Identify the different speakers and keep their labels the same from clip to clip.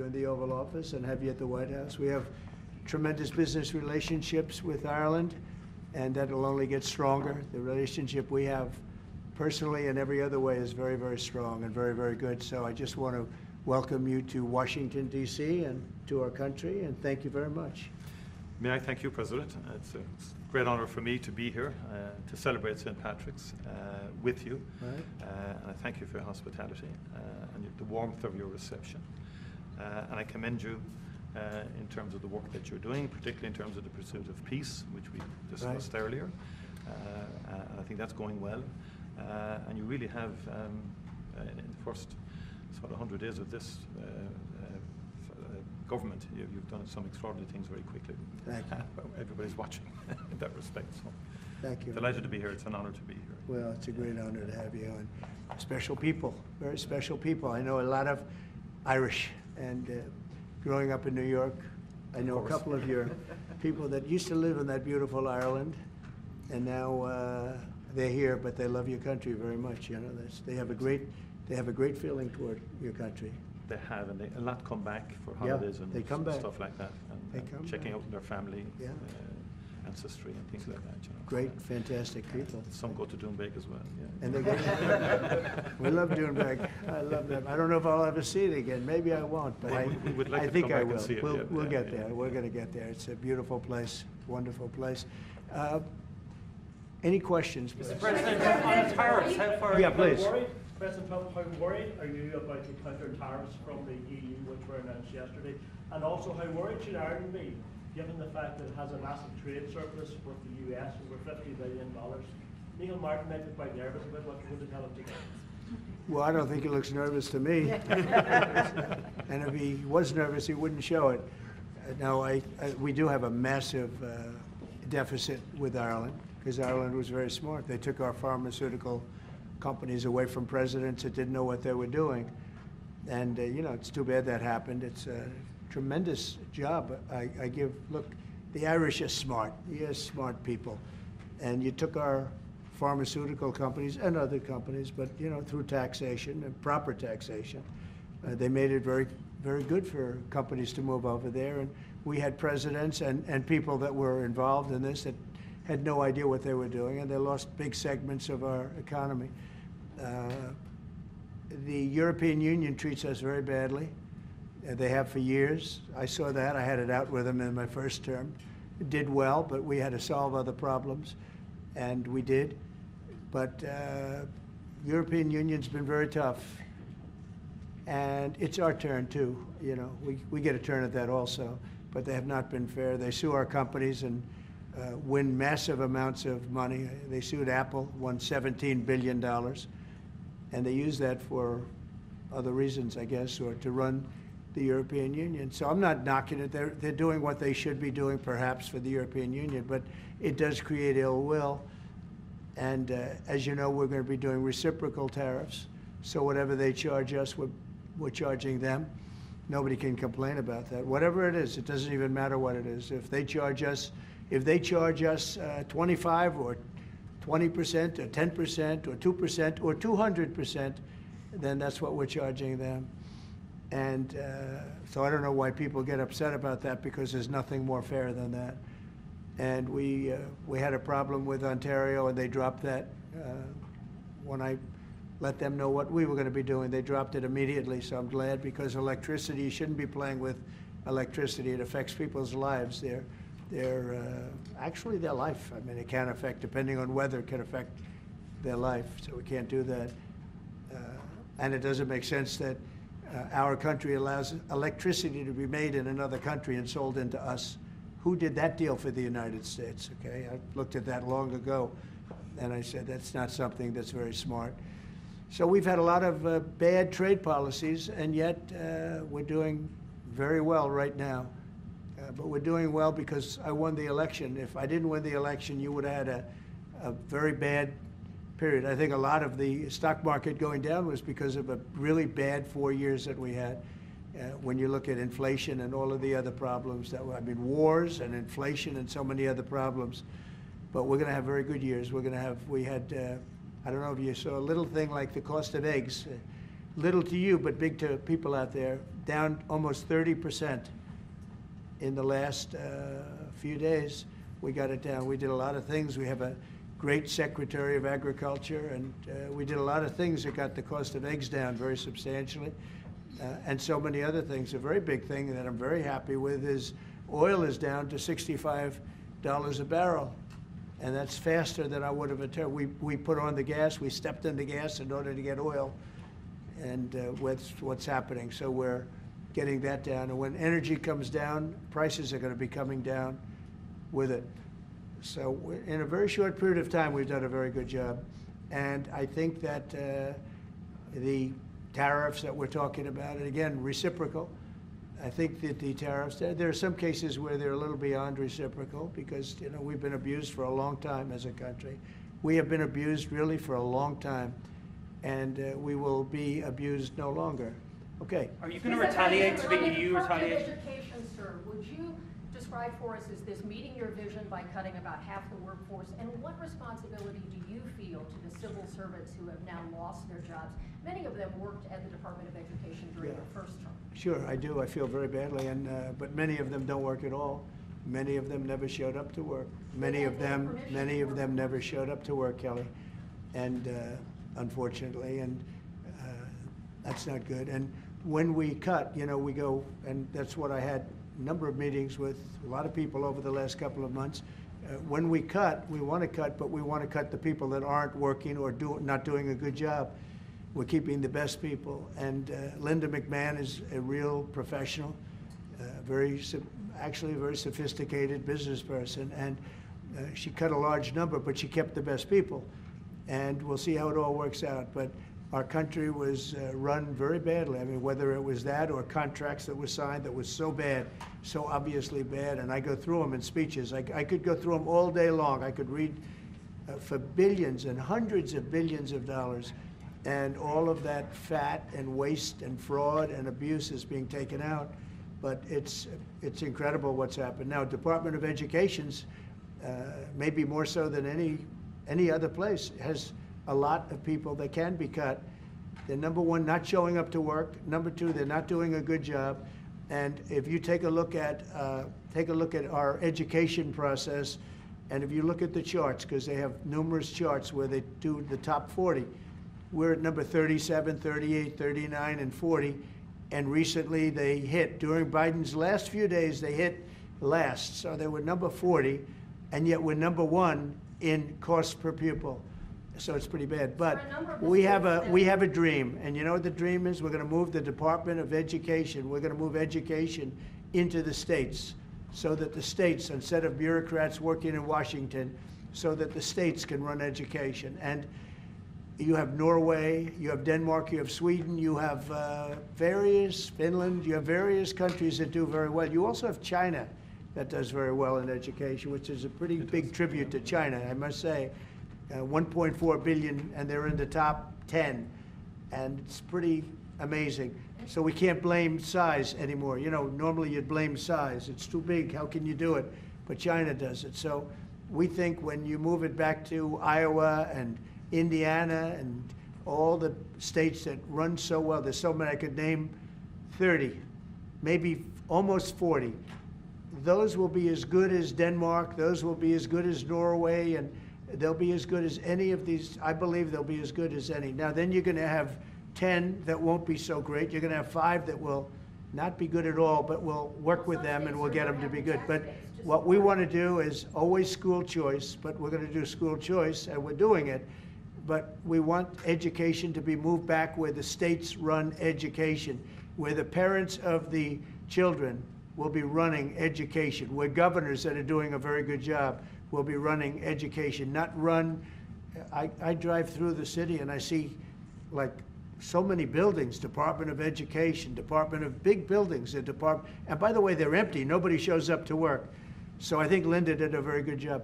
Speaker 1: in the Oval Office and have you at the White House. We have tremendous business relationships with Ireland, and that will only get stronger. The relationship we have personally and every other way is very, very strong and very, very good. So I just want to welcome you to Washington, D.C. and to our country, and thank you very much.
Speaker 2: May I thank you, President. It's a great honor for me to be here to celebrate St. Patrick's with you.
Speaker 1: Right.
Speaker 2: And I thank you for your hospitality and the warmth of your reception. And I commend you in terms of the work that you're doing, particularly in terms of the pursuit of peace, which we discussed earlier. I think that's going well. And you really have, in the first sort of 100 days of this government, you've done some extraordinary things very quickly.
Speaker 1: Thank you.
Speaker 2: Everybody's watching in that respect. So
Speaker 1: Thank you.
Speaker 2: Delighted to be here. It's an honor to be here.
Speaker 1: Well, it's a great honor to have you, and special people, very special people. I know a lot of Irish, and growing up in New York, I know a couple of your people that used to live in that beautiful Ireland, and now they're here, but they love your country very much. You know, they have a great feeling toward your country.
Speaker 2: They have, and a lot come back for holidays and
Speaker 1: they come back.
Speaker 2: Stuff like that, and checking out their family, ancestry and things like that. You know.
Speaker 1: Great, fantastic people.
Speaker 2: Some go to Doonbeg as well. Yeah.
Speaker 1: And they go. We love Doonbeg. I love them. I don't know if I'll ever see it again. Maybe I won't, but
Speaker 2: we would like
Speaker 1: I
Speaker 2: to
Speaker 1: think
Speaker 2: come
Speaker 1: I
Speaker 2: back
Speaker 1: will.
Speaker 2: and see it.
Speaker 1: We'll get there. We're going to get there. It's a beautiful place, wonderful place. Any questions?
Speaker 3: Mr. President, on tariffs, how far are you
Speaker 1: please.
Speaker 3: worried? President Trump, how worried are you about the counter tariffs from the EU, which were announced yesterday? And also, how worried should Ireland be, given the fact that it has a massive trade surplus with the US, over $50 billion? Micheal Martin might be quite nervous about what you're going to tell him today.
Speaker 1: Well, I don't think he looks nervous to me. And if he was nervous, he wouldn't show it. No, we do have a massive deficit with Ireland, because Ireland was very smart. They took our pharmaceutical companies away from presidents that didn't know what they were doing. And, you know, it's too bad that happened. It's a tremendous job. Look, the Irish are smart. You're smart people. And you took our pharmaceutical companies and other companies, but, you know, through taxation and proper taxation, they made it very, very good for companies to move over there. And we had presidents and people that were involved in this that had no idea what they were doing, and they lost big segments of our economy. The European Union treats us very badly. They have for years. I saw that. I had it out with them in my first term. It did well, but we had to solve other problems, and we did. But European Union's been very tough, and it's our turn too. You know, we get a turn at that also, but they have not been fair. They sue our companies and win massive amounts of money. They sued Apple, won $17 billion, and they use that for other reasons, I guess, or to run the European Union. So I'm not knocking it. They're doing what they should be doing, perhaps, for the European Union, but it does create ill will. And as you know, we're going to be doing reciprocal tariffs. So whatever they charge us, we're charging them. Nobody can complain about that. Whatever it is, it doesn't even matter what it is. If they charge us 25 or 20% or 10% or 2% or 200%, then that's what we're charging them. And so I don't know why people get upset about that, because there's nothing more fair than that. And we had a problem with Ontario, and they dropped that when I let them know what we were going to be doing. They dropped it immediately, so I'm glad, because electricity, you shouldn't be playing with electricity. It affects people's lives. Actually their life. I mean, it can affect, depending on weather, it can affect their life, so we can't do that. And it doesn't make sense that our country allows electricity to be made in another country and sold into us. Who did that deal for the United States? Okay, I looked at that long ago, and I said that's not something that's very smart. So we've had a lot of bad trade policies, and yet we're doing very well right now. But we're doing well because I won the election. If I didn't win the election, you would have had a very bad period. I think a lot of the stock market going down was because of a really bad 4 years that we had. When you look at inflation and all of the other problems wars and inflation and so many other problems. But we're going to have very good years. We had, I don't know if you saw a little thing like the cost of eggs. Little to you, but big to people out there. down almost 30% in the last few days. We got it down. We did a lot of things. We have a great Secretary of Agriculture, and we did a lot of things that got the cost of eggs down very substantially, and so many other things. A very big thing that I'm very happy with is oil is down to $65 a barrel, and that's faster than I would have anticipated. We put on the gas, we stepped in the gas in order to get oil, and what's happening. So we're getting that down, and when energy comes down, prices are going to be coming down with it. So in a very short period of time, we've done a very good job. And I think that the tariffs that we're talking about, and again, reciprocal, I think that the tariffs, there are some cases where they're a little beyond reciprocal because, you know, we've been abused for a long time as a country. We have been abused really for a long time, and we will be abused no longer. Okay.
Speaker 4: Are you going to retaliate to the EU
Speaker 5: Department of
Speaker 4: retaliation?
Speaker 5: Education, sir, would you describe for us, is this meeting your vision by cutting about half the workforce? And what responsibility do you feel to the civil servants who have now lost their jobs? Many of them worked at the Department of Education during their first term.
Speaker 1: Sure, I do. I feel very badly, and but many of them don't work at all. Many of them never showed up to work. Many of them never showed up to work, Kelly, and unfortunately, and that's not good. And when we cut, you know, we go, and that's what I had a number of meetings with a lot of people over the last couple of months. When we cut, we want to cut, but we want to cut the people that aren't working or not doing a good job. We're keeping the best people, and Linda McMahon is a real professional, actually a very sophisticated business person, and she cut a large number, but she kept the best people, and we'll see how it all works out. But our country was run very badly. I mean, whether it was that or contracts that were signed that was so bad, so obviously bad, and I go through them in speeches. I could go through them all day long. I could read for billions and hundreds of billions of dollars. And all of that fat and waste and fraud and abuse is being taken out. But it's incredible what's happened. Now, Department of Education's, maybe more so than any other place, has a lot of people that can be cut. They're, number one, not showing up to work. Number two, they're not doing a good job. And if you take a look at our education process, and if you look at the charts, because they have numerous charts where they do the top 40, we're at number 37, 38, 39, and 40. And recently they hit, during Biden's last few days, they hit last. So they were number 40, and yet we're number 1 in cost per pupil. So it's pretty bad. But we have a dream. And you know what the dream is? We're going to move the Department of Education. We're going to move education into the states so that the states, instead of bureaucrats working in Washington, so that the states can run education. And you have Norway, you have Denmark, you have Sweden, you have Finland, you have various countries that do very well. You also have China that does very well in education, which is a pretty big tribute to China, I must say. 1.4 billion, and they're in the top 10, and it's pretty amazing. So we can't blame size anymore. You know, normally you'd blame size. It's too big, how can you do it? But China does it. So we think when you move it back to Iowa and Indiana and all the states that run so well, there's so many, I could name 30, maybe almost 40. Those will be as good as Denmark, those will be as good as Norway, and they'll be as good as any of these. I believe they'll be as good as any. Now then you're gonna have 10 that won't be so great. You're gonna have 5 that will not be good at all, but we'll work with them and we'll get them to be good. But what we wanna do is always school choice, but we're gonna do school choice, and we're doing it. But we want education to be moved back where the states run education, where the parents of the children will be running education, where governors that are doing a very good job will be running education, not run. I drive through the city and I see like so many buildings, Department of Education, Department of big buildings, and by the way, they're empty. Nobody shows up to work. So I think Linda did a very good job.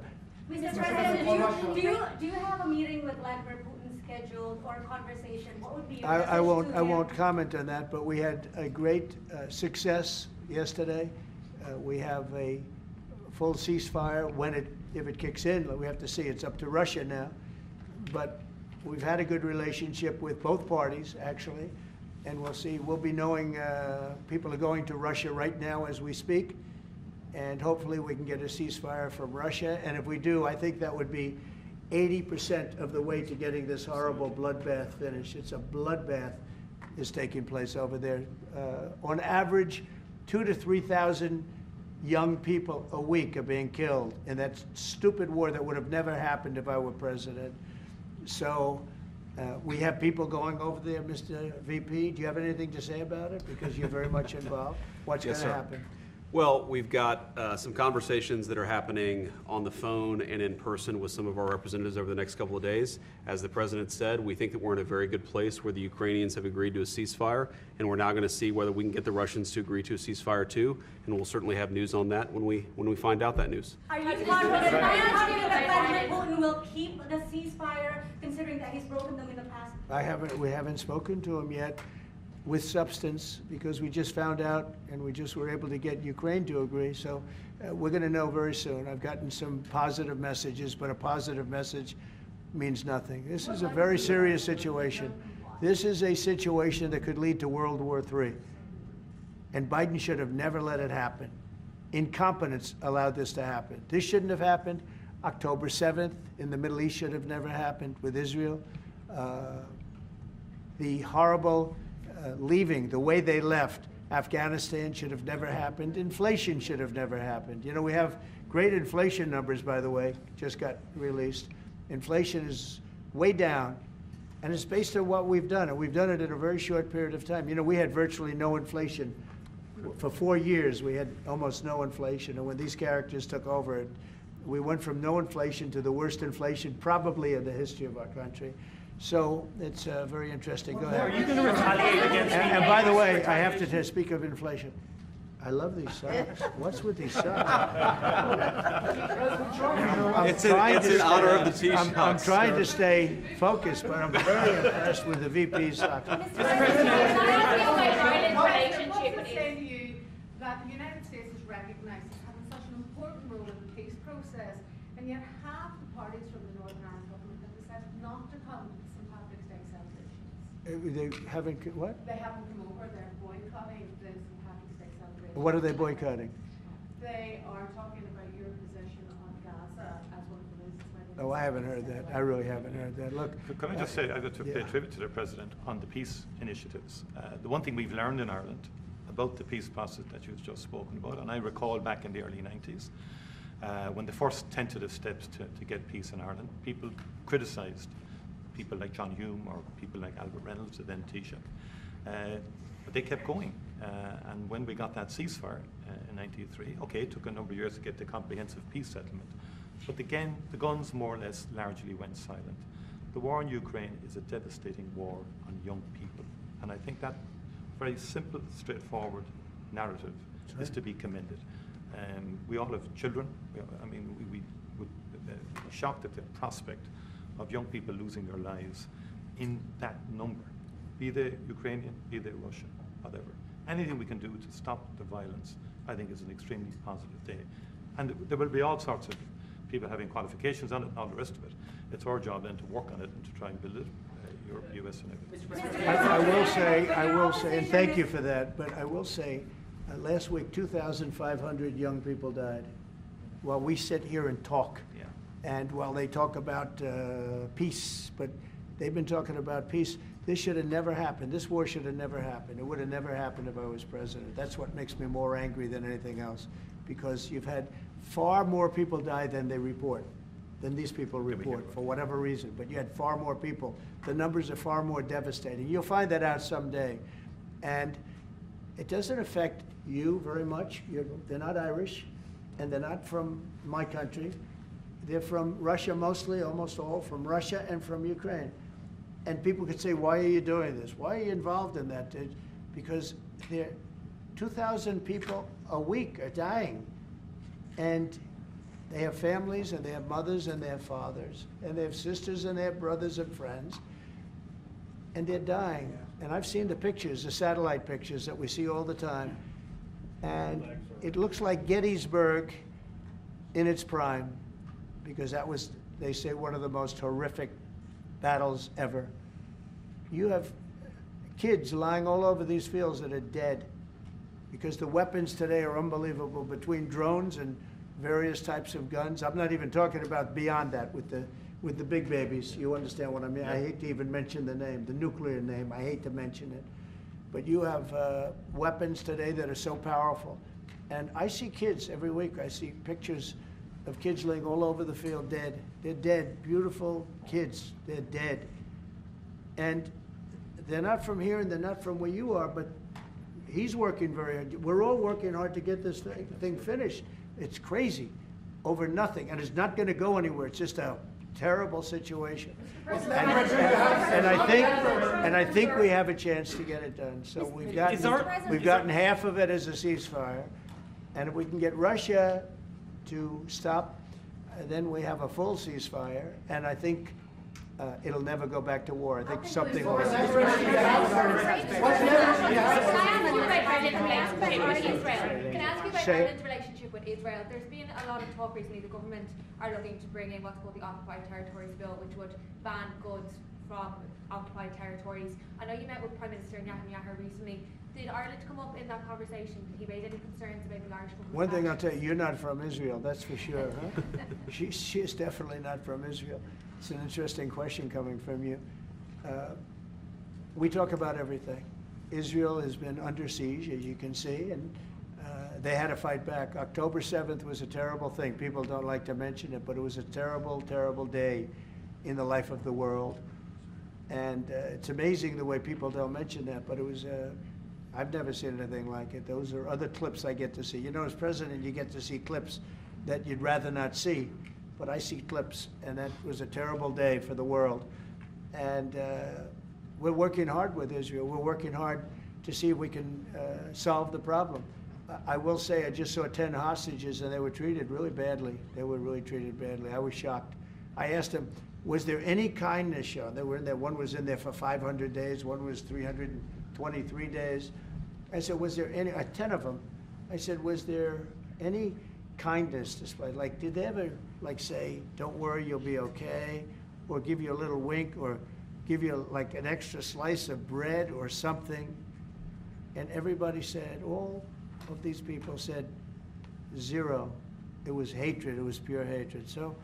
Speaker 6: Mr. President, do you have a meeting with Vladimir Putin scheduled or a conversation? What would be your message
Speaker 1: I
Speaker 6: to him?
Speaker 1: won't comment on that, but we had a great success yesterday. We have a full ceasefire. If it kicks in, we have to see. It's up to Russia now. But we've had a good relationship with both parties, actually, and we'll see. We'll be knowing people are going to Russia right now as we speak, and hopefully we can get a ceasefire from Russia. And if we do, I think that would be 80% of the way to getting this horrible bloodbath finished. It's a bloodbath is taking place over there. On average, 2,000 to 3,000 young people a week are being killed in that stupid war that would have never happened if I were president. So we have people going over there, Mr. VP. Do you have anything to say about it? Because you're very much involved. What's
Speaker 7: Yes,
Speaker 1: going to
Speaker 7: sir.
Speaker 1: happen?
Speaker 7: Well, we've got some conversations that are happening on the phone and in person with some of our representatives over the next couple of days. As the president said, we think that we're in a very good place where the Ukrainians have agreed to a ceasefire, and we're now going to see whether we can get the Russians to agree to a ceasefire too, and we'll certainly have news on that when we find out that news.
Speaker 6: Are you confident that Vladimir Putin will keep the ceasefire, considering that he's broken them in the past?
Speaker 1: We haven't spoken to him yet with substance, because we just found out and we just were able to get Ukraine to agree. So we're going to know very soon. I've gotten some positive messages, but a positive message means nothing. This is a very serious situation. This is a situation that could lead to World War III. And Biden should have never let it happen. Incompetence allowed this to happen. This shouldn't have happened. October 7th in the Middle East should have never happened with Israel. The horrible leaving, the way they left Afghanistan should have never happened. Inflation should have never happened. You know, we have great inflation numbers, by the way, just got released. Inflation is way down, and it's based on what we've done, and we've done it in a very short period of time. You know, we had virtually no inflation. For 4 years, we had almost no inflation, and when these characters took over, we went from no inflation to the worst inflation probably in the history of our country. So it's very interesting. Go ahead.
Speaker 4: Are you going to retaliate against me?
Speaker 1: And by the way, I have to speak of inflation. I love these socks. What's with these socks?
Speaker 7: It's in honor of the T-shirts.
Speaker 1: I'm trying to stay focused, but I'm very impressed with the VP's socks.
Speaker 8: I feel like Ireland's relationship with
Speaker 9: say to you that the United States is recognised as having such an important role in the peace process, and yet half the parties from the Northern Ireland government have decided not to come to St. Patrick's Day celebrations.
Speaker 1: They haven't, what?
Speaker 9: They haven't come over, they're boycotting the St. Patrick's Day celebration.
Speaker 1: What are they boycotting?
Speaker 9: They are talking about your position on Gaza as one of the reasons why they
Speaker 1: Oh, I haven't heard that. I really haven't heard that. Look.
Speaker 2: Can I just say, I've got to pay
Speaker 1: Yeah.
Speaker 2: tribute to the President on the peace initiatives. The one thing we've learned in Ireland about the peace process that you've just spoken about, and I recall back in the early 90s, when the first tentative steps to get peace in Ireland, people criticised people like John Hume or people like Albert Reynolds, and then Taoiseach. But they kept going. And when we got that ceasefire in 1993, okay, it took a number of years to get the comprehensive peace settlement. But again, the guns more or less largely went silent. The war in Ukraine is a devastating war on young people. And I think that very simple, straightforward narrative is to be commended. We all have children. We would be shocked at the prospect of young people losing their lives in that number, be they Ukrainian, be they Russian, whatever. Anything we can do to stop the violence, I think, is an extremely positive day. And there will be all sorts of people having qualifications on it and all the rest of it. It's our job then to work on it and to try and build it, Europe, US and everything.
Speaker 1: I will say, and thank you for that, but I will say, last week 2,500 young people died while we sit here and talk.
Speaker 2: Yeah.
Speaker 1: And while they talk about peace, but they've been talking about peace. This should have never happened. This war should have never happened. It would have never happened if I was president. That's what makes me more angry than anything else, because you've had far more people die than they report, than these people report, for whatever reason. But you had far more people. The numbers are far more devastating. You'll find that out someday. And it doesn't affect you very much. They're not Irish, and they're not from my country. They're from Russia mostly, almost all from Russia and from Ukraine. And people could say, why are you doing this? Why are you involved in that? Because 2,000 people a week are dying. And they have families, and they have mothers, and they have fathers, and they have sisters, and they have brothers and friends. And they're dying. And I've seen the pictures, the satellite pictures that we see all the time. And it looks like Gettysburg in its prime, because that was, they say, one of the most horrific battles ever. You have kids lying all over these fields that are dead because the weapons today are unbelievable between drones and various types of guns. I'm not even talking about beyond that with the big babies. You understand what I mean? I hate to even mention the name, the nuclear name. I hate to mention it. But you have weapons today that are so powerful. And I see kids every week. I see pictures of kids laying all over the field dead. They're dead, beautiful kids. They're dead. And they're not from here and they're not from where you are, but he's working very hard. We're all working hard to get this thing finished. It's crazy over nothing, and it's not going to go anywhere. It's just a terrible situation. And I think we have a chance to get it done. So we've gotten half of it as a ceasefire, and if we can get Russia to stop, then we have a full ceasefire, and I think it'll never go back to war. I think something will.
Speaker 8: Can I ask you about Ireland's relationship with Israel? There's been a lot of talk recently. The government are looking to bring in what's called the Occupied Territories Bill, which would ban goods from occupied territories. I know you met with Prime Minister Netanyahu recently. Did Ireland come up in that conversation? Did he raise any concerns about the large government?
Speaker 1: One thing I'll tell you, you're not from Israel, that's for sure, huh? She is definitely not from Israel. It's an interesting question coming from you. We talk about everything. Israel has been under siege, as you can see, and they had to fight back. October 7th was a terrible thing. People don't like to mention it, but it was a terrible, terrible day in the life of the world. And it's amazing the way people don't mention that, but it was, I've never seen anything like it. Those are other clips I get to see. You know, as president, you get to see clips that you'd rather not see, but I see clips, and that was a terrible day for the world. And we're working hard with Israel. We're working hard to see if we can solve the problem. I will say I just saw 10 hostages, and they were treated really badly. They were really treated badly. I was shocked. I asked them, was there any kindness shown? They were in there. One was in there for 500 days. One was 323 days. I said, was there any, 10 of them, I said, was there any kindness displayed? Like, did they ever, like, say, don't worry, you'll be okay? Or give you a little wink, or give you, like, an extra slice of bread or something? And everybody said, all of these people said, zero. It was hatred. It was pure hatred. So,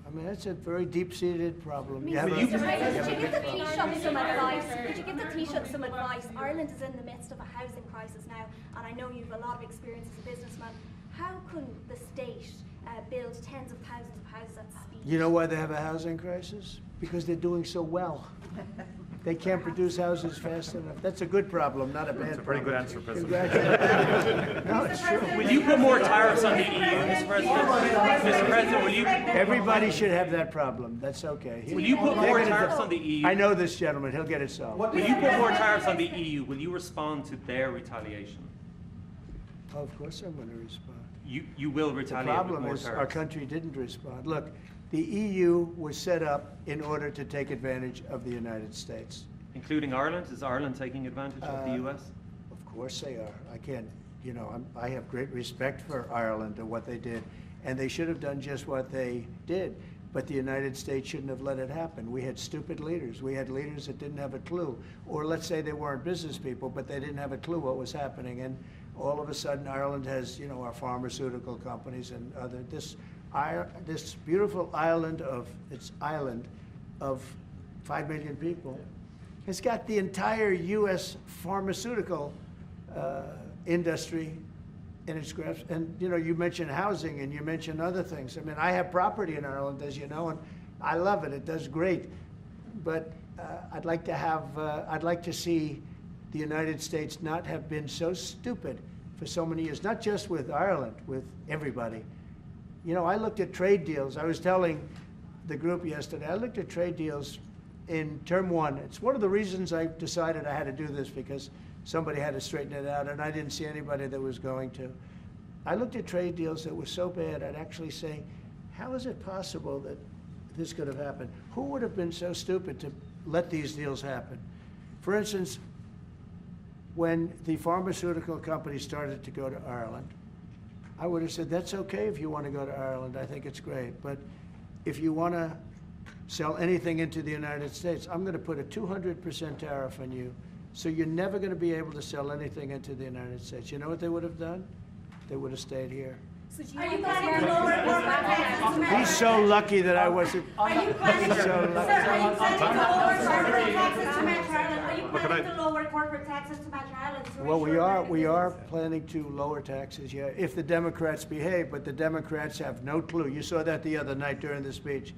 Speaker 1: I mean, that's a very deep-seated problem.
Speaker 10: Could you give the Taoiseach some advice? Could you give the Taoiseach some advice? Ireland is in the midst of a housing crisis now, and I know you've a lot of experience as a businessman. How can the state build tens of thousands of houses at speed?
Speaker 1: You know why they have a housing crisis? Because they're doing so well. They can't produce houses fast enough. That's a good problem, not a bad problem.
Speaker 2: That's a pretty good answer, President.
Speaker 1: Congratulations. No, it's true.
Speaker 4: Will you put more tariffs on the EU, Mr. President? Mr. President, will you?
Speaker 1: Everybody should have that problem. That's okay.
Speaker 4: Will you put more tariffs on the EU?
Speaker 1: I know this gentleman. He'll get it solved.
Speaker 4: Will you put more tariffs on the EU? Will you respond to their retaliation?
Speaker 1: Oh, of course I'm going to respond.
Speaker 4: You will
Speaker 1: The
Speaker 4: retaliate with
Speaker 1: problem
Speaker 4: more
Speaker 1: is
Speaker 4: tariffs.
Speaker 1: our country didn't respond. Look, the EU was set up in order to take advantage of the United States.
Speaker 4: Including Ireland? Is Ireland taking advantage of the US?
Speaker 1: Of course they are. I can't, you know, I have great respect for Ireland and what they did, and they should have done just what they did. But the United States shouldn't have let it happen. We had stupid leaders. We had leaders that didn't have a clue. Or let's say they weren't business people, but they didn't have a clue what was happening. And all of a sudden, Ireland has, you know, our pharmaceutical companies and other, this beautiful island of 5 million people has got the entire U.S. pharmaceutical industry in its grasp. And, you know, you mentioned housing and you mentioned other things. I mean, I have property in Ireland, as you know, and I love it. It does great. But I'd like to see the United States not have been so stupid for so many years, not just with Ireland, with everybody. You know, I looked at trade deals. I was telling the group yesterday, I looked at trade deals in term one. It's one of the reasons I decided I had to do this, because somebody had to straighten it out, and I didn't see anybody that was going to. I looked at trade deals that were so bad, I'd actually say, how is it possible that this could have happened? Who would have been so stupid to let these deals happen? For instance, when the pharmaceutical companies started to go to Ireland, I would have said, that's okay if you want to go to Ireland. I think it's great. But if you want to sell anything into the United States, I'm going to put a 200% tariff on you. So you're never going to be able to sell anything into the United States. You know what they would have done? They would have stayed here.
Speaker 10: So do you
Speaker 6: Are you
Speaker 10: want
Speaker 6: planning
Speaker 10: this
Speaker 6: to lower corporate taxes to match?
Speaker 1: He's so lucky that I wasn't.
Speaker 6: Are you planning,
Speaker 1: He's so lucky.
Speaker 6: sir, are you planning to lower corporate taxes to match Ireland? Are you
Speaker 2: Well, can
Speaker 6: planning
Speaker 2: I-
Speaker 6: to lower corporate taxes to match Ireland? to
Speaker 1: Well,
Speaker 6: ensure
Speaker 1: we are
Speaker 6: business?
Speaker 1: planning to lower taxes, yeah, if the Democrats behave, but the Democrats have no clue. You saw that the other night during the speech.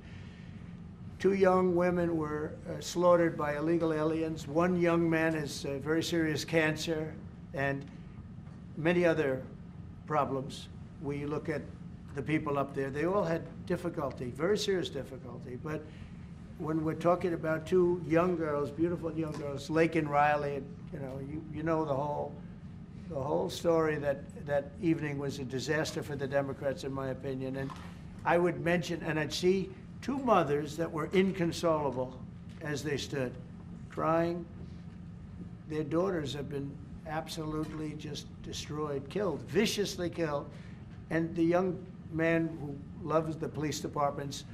Speaker 1: 2 young women were slaughtered by illegal aliens. 1 young man has very serious cancer and many other problems. We look at the people up there, they all had difficulty, very serious difficulty. But when we're talking about 2 young girls, beautiful young girls, Lake and Riley, you know the whole story. That evening was a disaster for the Democrats, in my opinion. And I would mention, and I'd see 2 mothers that were inconsolable as they stood, crying. Their daughters have been absolutely just destroyed, killed, viciously killed. And the young man who loves the police departments,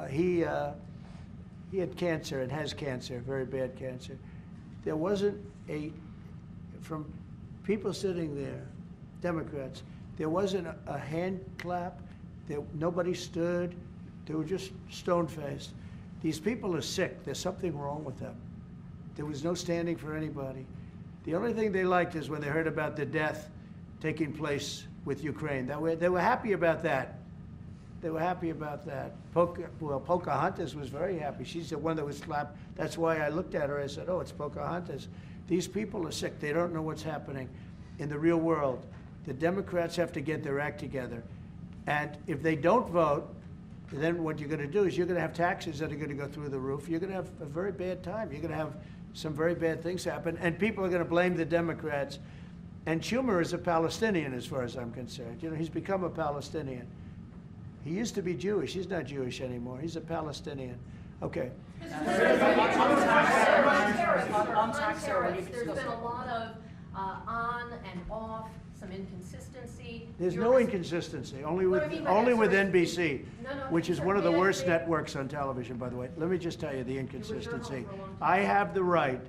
Speaker 1: he had cancer and has cancer, very bad cancer. There wasn't from people sitting there, Democrats, there wasn't a hand clap. Nobody stood. They were just stone-faced. These people are sick. There's something wrong with them. There was no standing for anybody. The only thing they liked is when they heard about the death taking place with Ukraine. They were happy about that. They were happy about that. Pocahontas was very happy. She's the one that was slapped. That's why I looked at her. I said, oh, it's Pocahontas. These people are sick. They don't know what's happening in the real world. The Democrats have to get their act together. And if they don't vote, then what you're going to do is you're going to have taxes that are going to go through the roof. You're going to have a very bad time. You're going to have some very bad things happen. And people are going to blame the Democrats. And Schumer is a Palestinian, as far as I'm concerned. He's become a Palestinian. He used to be Jewish. He's not Jewish anymore. He's a Palestinian. Okay.
Speaker 5: On tariffs, there's been a lot of on and off, some inconsistency.
Speaker 1: There's no inconsistency, only with NBC, which is one of the worst networks on television, by the way. Let me just tell you the inconsistency. I have the right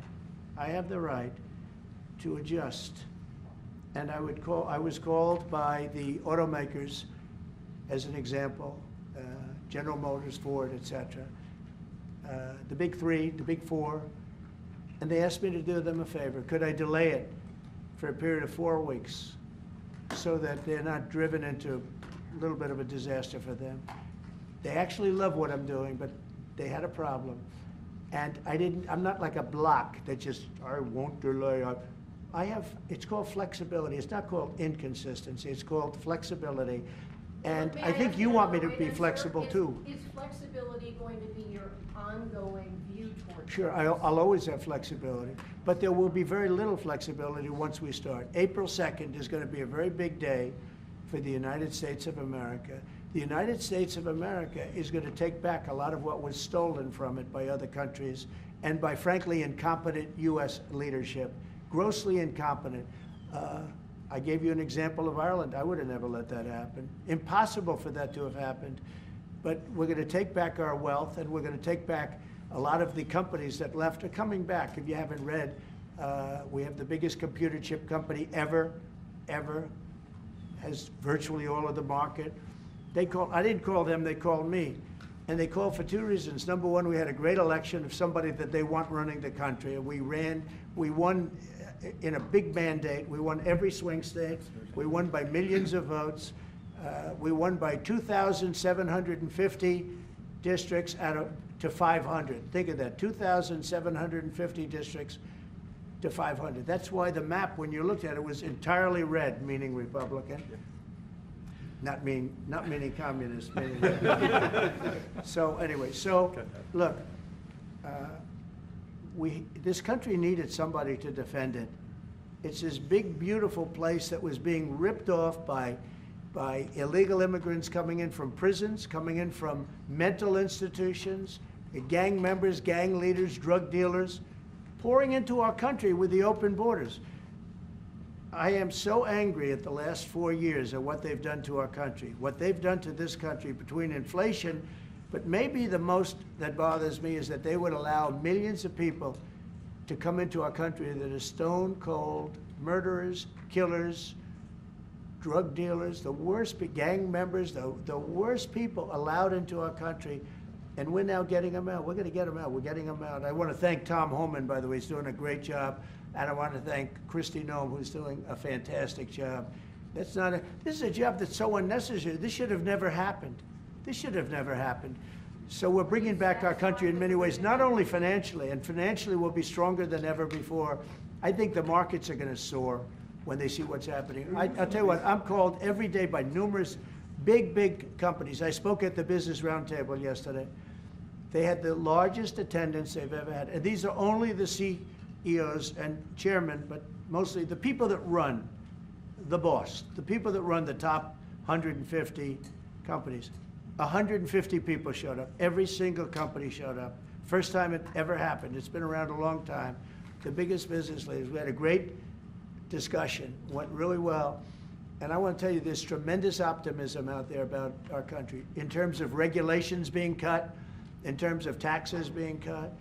Speaker 1: to adjust. And I was called by the automakers, as an example, General Motors, Ford, etc., the big 3, the big 4, and they asked me to do them a favor. Could I delay it for a period of 4 weeks so that they're not driven into a little bit of a disaster for them? They actually love what I'm doing, but they had a problem. And I'm not like a block that just, I won't delay. It's called flexibility. It's not called inconsistency. It's called flexibility. And I think you want me to be flexible too.
Speaker 5: Is flexibility going to be your ongoing view towards?
Speaker 1: Sure, I'll always have flexibility, but there will be very little flexibility once we start. April 2nd is going to be a very big day for the United States of America. The United States of America is going to take back a lot of what was stolen from it by other countries and by, frankly, incompetent U.S. leadership, grossly incompetent. I gave you an example of Ireland. I would have never let that happen. Impossible for that to have happened. But we're going to take back our wealth, and we're going to take back a lot of the companies that left are coming back. If you haven't read, we have the biggest computer chip company ever, has virtually all of the market. I didn't call them, they called me. And they called for 2 reasons. Number one, we had a great election of somebody that they want running the country. And we won in a big mandate. We won every swing state. We won by millions of votes. We won by 2,750 districts to 500. Think of that, 2,750 districts to 500. That's why the map, when you looked at it, was entirely red, meaning Republican. Not meaning communist, meaning So anyway, look, this country needed somebody to defend it. It's this big, beautiful place that was being ripped off by illegal immigrants coming in from prisons, coming in from mental institutions, gang members, gang leaders, drug dealers, pouring into our country with the open borders. I am so angry at the last 4 years at what they've done to our country, what they've done to this country between inflation, but maybe the most that bothers me is that they would allow millions of people to come into our country that are stone cold murderers, killers, drug dealers, the worst gang members, the worst people allowed into our country, and we're now getting them out. We're going to get them out. We're getting them out. I want to thank Tom Homan, by the way. He's doing a great job. And I want to thank Christy Noem, who's doing a fantastic job. This is a job that's so unnecessary. This should have never happened. This should have never happened. So we're bringing back our country in many ways, not only financially, and financially we'll be stronger than ever before. I think the markets are going to soar when they see what's happening. I'll tell you what, I'm called every day by numerous big companies. I spoke at the Business Roundtable yesterday. They had the largest attendance they've ever had. And these are only the CEOs and chairmen, but mostly the people that run, the boss, the people that run the top 150 companies. 150 people showed up. Every single company showed up. First time it ever happened. It's been around a long time. The biggest business leaders. We had a great discussion, went really well. And I want to tell you, there's tremendous optimism out there about our country in terms of regulations being cut, in terms of taxes being cut.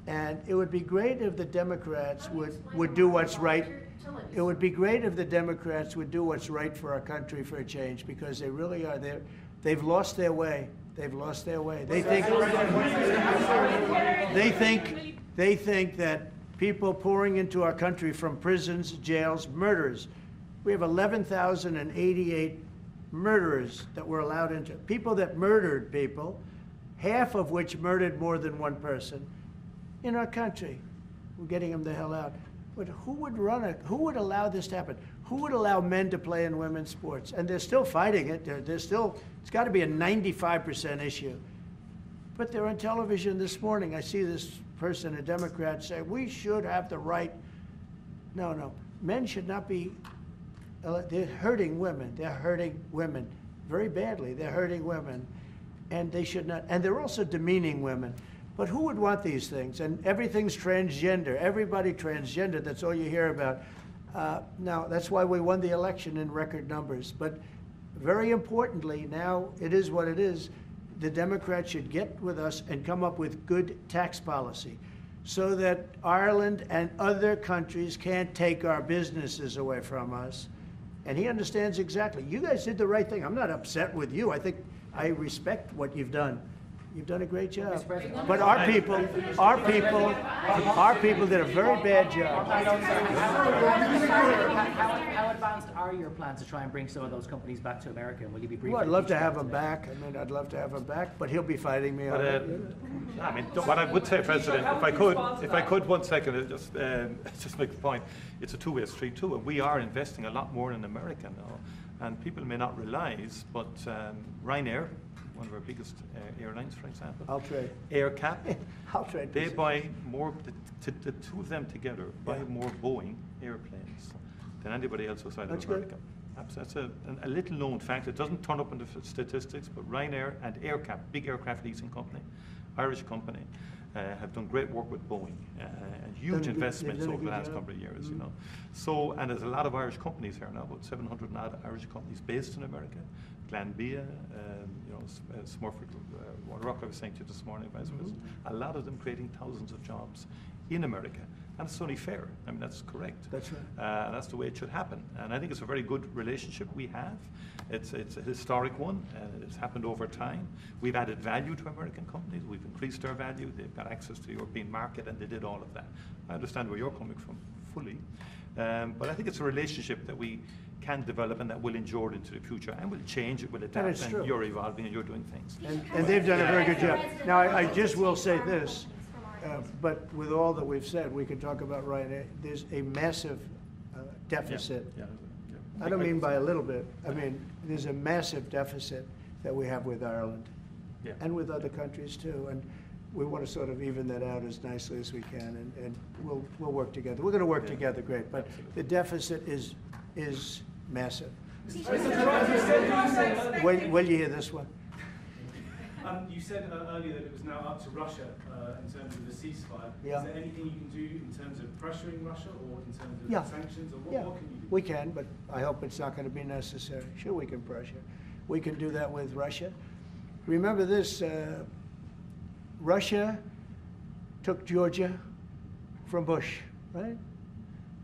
Speaker 1: And it would be great if the Democrats would do what's right. It would be great if the Democrats would do what's right for our country for a change, because they really are there. They've lost their way. They've lost their way. They think that people pouring into our country from prisons, jails, murderers. We have 11,088 murderers that were allowed into, people that murdered people, half of which murdered more than one person in our country. We're getting them the hell out. But who would allow this to happen? Who would allow men to play in women's sports? And they're still fighting it. It's got to be a 95% issue. But they're on television this morning. I see this person, a Democrat, say, we should have the right. No. Men should not be, they're hurting women. They're hurting women very badly. They're hurting women. And they should not, and they're also demeaning women. But who would want these things? And everything's transgender. Everybody transgender. That's all you hear about. Now, that's why we won the election in record numbers. But very importantly, now it is what it is. The Democrats should get with us and come up with good tax policy so that Ireland and other countries can't take our businesses away from us. And he understands exactly. You guys did the right thing. I'm not upset with you. I respect what you've done. You've done a great job. But our people did a very bad job.
Speaker 4: How advanced are your plans to try and bring some of those companies back to America? And will you be briefing?
Speaker 1: Well, I'd love to have him back. I'd love to have him back, but he'll be fighting me on it.
Speaker 2: What I would say, President, if I could 1 second, just make the point. It's a two-way street too, and we are investing a lot more in America now. And people may not realize, but Ryanair, one of our biggest airlines, for example.
Speaker 1: I'll trade.
Speaker 2: AirCap.
Speaker 1: I'll trade.
Speaker 2: They buy more, the two of them together buy more Boeing airplanes than anybody else outside of America. That's a little known fact. It doesn't turn up in the statistics, but Ryanair and AirCap, big aircraft leasing company, Irish company, have done great work with Boeing and huge investments over the last couple of years, you know. So, and there's a lot of Irish companies here now, about 700 odd Irish companies based in America. Glanbia, Smurford, Rock, I was saying to you this morning, Vice President, a lot of them creating thousands of jobs in America. And it's only fair. I mean, that's correct.
Speaker 1: That's right.
Speaker 2: And that's the way it should happen. And I think it's a very good relationship we have. It's a historic one, and it's happened over time. We've added value to American companies. We've increased their value. They've got access to the European market, and they did all of that. I understand where you're coming from fully. But I think it's a relationship that we can develop and that will endure into the future, and will change, it will adapt, and you're evolving and you're doing things.
Speaker 1: And they've done a very good job. Now, I just will say this, but with all that we've said, we can talk about Ryanair. There's a massive deficit. I don't mean by a little bit. I mean, there's a massive deficit that we have with Ireland and with other countries too. And we want to sort of even that out as nicely as we can, and we'll work together. We're going to work together great, but the deficit is massive. Will you hear this one?
Speaker 11: You said earlier that it was now up to Russia in terms of the ceasefire.
Speaker 1: Yeah.
Speaker 11: Is there anything you can do in terms of pressuring Russia or in terms of sanctions? Or what can you do?
Speaker 1: We can, but I hope it's not going to be necessary. Sure, we can pressure. We can do that with Russia. Remember this, Russia took Georgia from Bush, right?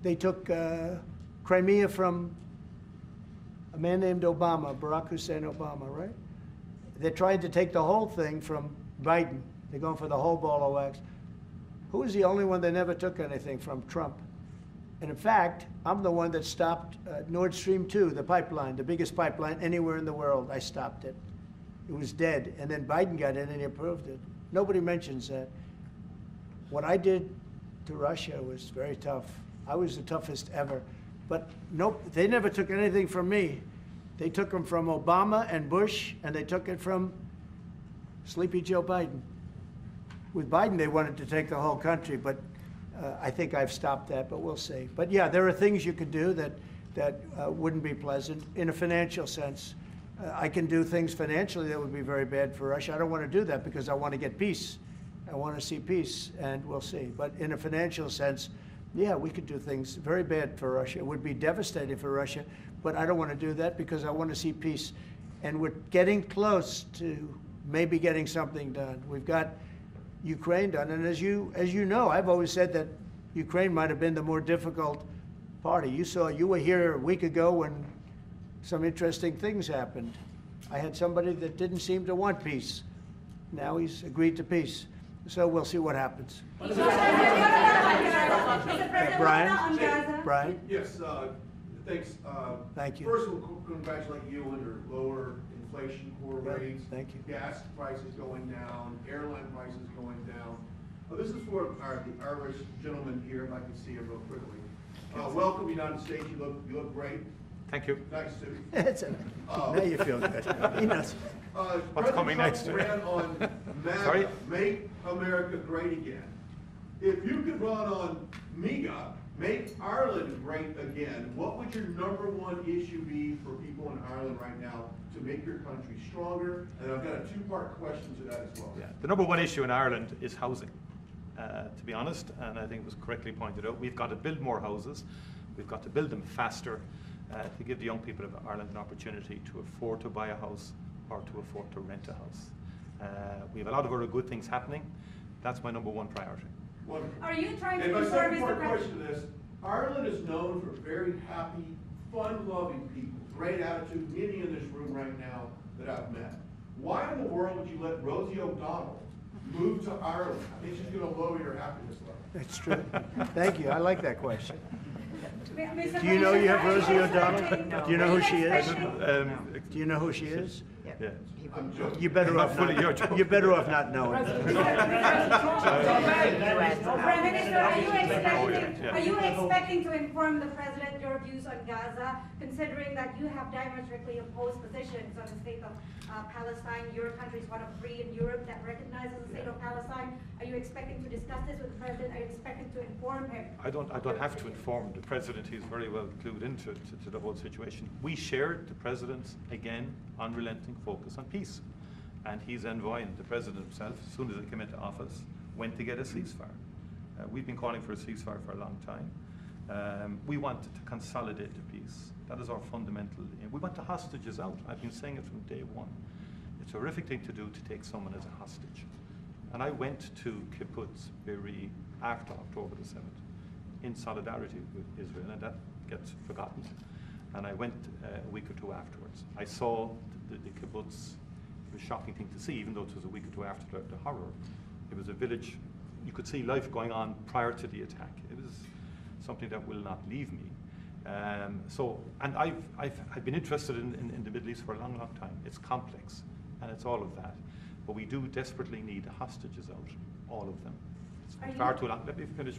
Speaker 1: They took Crimea from a man named Obama, Barack Hussein Obama, right? They're trying to take the whole thing from Biden. They're going for the whole ball of wax. Who was the only one that never took anything from? Trump. And in fact, I'm the one that stopped Nord Stream 2, the pipeline, the biggest pipeline anywhere in the world. I stopped it. It was dead. And then Biden got in and he approved it. Nobody mentions that. What I did to Russia was very tough. I was the toughest ever. But nope, they never took anything from me. They took them from Obama and Bush, and they took it from Sleepy Joe Biden. With Biden, they wanted to take the whole country, but I think I've stopped that, but we'll see. But yeah, there are things you could do that wouldn't be pleasant in a financial sense. I can do things financially that would be very bad for Russia. I don't want to do that because I want to get peace. I want to see peace, and we'll see. But in a financial sense, yeah, we could do things very bad for Russia. It would be devastating for Russia, but I don't want to do that because I want to see peace. And we're getting close to maybe getting something done. We've got Ukraine done, and as you know, I've always said that Ukraine might have been the more difficult party. You were here a week ago when some interesting things happened. I had somebody that didn't seem to want peace. Now he's agreed to peace. So we'll see what happens. Brian?
Speaker 12: Yes, thanks.
Speaker 1: Thank you.
Speaker 12: First, we'll congratulate you on your lower inflation core rates.
Speaker 1: Thank you.
Speaker 12: Gas prices going down, airline prices going down. This is for the Irish gentleman here, if I can see him real quickly. Welcome, United States. You look great.
Speaker 2: Thank you.
Speaker 12: Nice suit.
Speaker 1: It's now you feel good. He knows.
Speaker 2: What's coming next?
Speaker 12: Ran on MAGA,
Speaker 2: Sorry?
Speaker 12: Make America Great Again. If you could run on MEGA, Make Ireland Great Again, what would your number one issue be for people in Ireland right now to make your country stronger? And I've got a two-part question to that as well.
Speaker 2: Yeah. The number one issue in Ireland is housing, to be honest, and I think it was correctly pointed out. We've got to build more houses. We've got to build them faster to give the young people of Ireland an opportunity to afford to buy a house or to afford to rent a house. We have a lot of other good things happening. That's my number one priority.
Speaker 12: Wonderful.
Speaker 6: Are you trying to
Speaker 12: and my
Speaker 6: service
Speaker 12: second
Speaker 6: the
Speaker 12: part question to this, Ireland is known for very happy, fun-loving people, great attitude, many in this room right now that I've met. Why in the world would you let Rosie O'Donnell move to Ireland? I think she's going to lower your happiness level.
Speaker 1: That's true. Thank you. I like that question.
Speaker 6: Mr.
Speaker 1: Do you know you have
Speaker 6: Commissioner,
Speaker 1: Rosie O'Donnell? Do you know who she is?
Speaker 2: Do
Speaker 1: you know who she is?
Speaker 2: Yeah.
Speaker 12: I'm joking.
Speaker 1: You're better off not. You're better off not knowing.
Speaker 6: Prime Minister, are you
Speaker 2: Yeah.
Speaker 6: expecting to inform the President your views on Gaza, considering that you have diametrically opposed positions on the state of Palestine? Your country is one of three in Europe that recognizes the state of Palestine. Are you expecting to discuss this with the President? Are you expecting to inform him?
Speaker 2: I don't have to inform the President. He's very well clued into to the whole situation. We shared the President's, again, unrelenting focus on peace. And he's envoying, the President himself, as soon as he came into office, went to get a ceasefire. We've been calling for a ceasefire for a long time. We want to consolidate the peace. That is our fundamental aim. We want the hostages out. I've been saying it from day one. It's a horrific thing to do to take someone as a hostage. And I went to Kibbutz Be'eri after October the 7th in solidarity with Israel, and that gets forgotten. And I went a week or two afterwards. I saw the kibbutz. It was a shocking thing to see, even though it was a week or two after the horror. It was a village. You could see life going on prior to the attack. It was something that will not leave me. And I've been interested in the Middle East for a long, long time. It's complex, and it's all of that. But we do desperately need the hostages out, all of them. It's far too long. Let me finish.